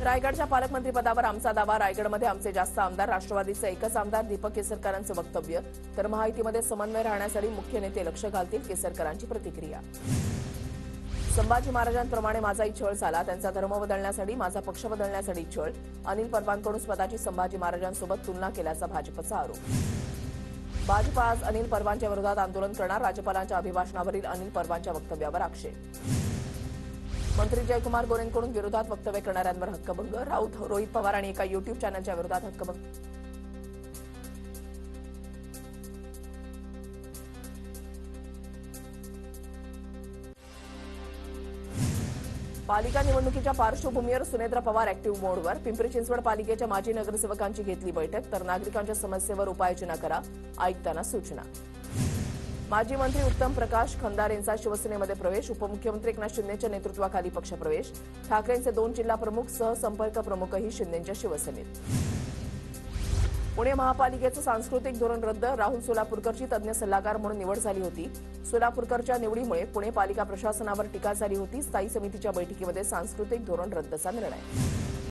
रायगडच्या पालकमंत्रीपदावर आमचा दावा, रायगडमध्ये आमचे जास्त आमदार, राष्ट्रवादीचे एकच आमदार, दीपक केसरकरांचं वक्तव्य. तर महायुतीमध्ये समन्वय राहण्यासाठी मुख्य नेते लक्ष घालतील, केसरकरांची प्रतिक्रिया. संभाजी महाराजांप्रमाणे माझाही छळ झाला, त्यांचा धर्म बदलण्यासाठी, माझा पक्ष बदलण्यासाठी छळ. अनिल परबांकडून स्वतःची संभाजी महाराजांसोबत तुलना केल्याचा भाजपचा आरोप. भाजप आज अनिल परबांच्या विरोधात आंदोलन करणार, राज्यपालांच्या अभिभाषणावरील अनिल परबांच्या वक्तव्यावर आक्षेप. मंत्री जयकुमार गोरेंकडून विरोधात वक्तव्य करणाऱ्यांवर हक्कभंग, राऊत, रोहित पवार आणि एका युट्यूब चॅनलच्या विरोधात हक्कभंग. पालिका निवडणुकीच्या पार्श्वभूमीवर सुनेत्र पवार ऍक्टिव्ह मोडवर. पिंपरी चिंचवड पालिकेच्या माजी नगरसेवकांची घेतली बैठक, तर नागरिकांच्या समस्येवर उपाययोजना करा, आयुक्तांना सूचना. माजी मंत्री उत्तम प्रकाश खंदार यांचा शिवसेनेमध्ये प्रवेश, उपमुख्यमंत्री एकनाथ शिंदेच्या नेतृत्वाखाली पक्षप्रवेश. ठाकरेंचे 2 जिल्हा प्रमुख, सहसंपर्क प्रमुखही शिंदेच्या शिवसेनेत. पुणे महापालिकेचं सांस्कृतिक धोरण रद्द, राहुल सोलापूरकरची तज्ज्ञ सल्लागार म्हणून निवड झाली होती. सोलापूरकरच्या निवडीमुळे पुणे पालिका प्रशासनावर टीका झाली होती. स्थायी समितीच्या बैठकीमध्ये सांस्कृतिक धोरण रद्दचा निर्णय.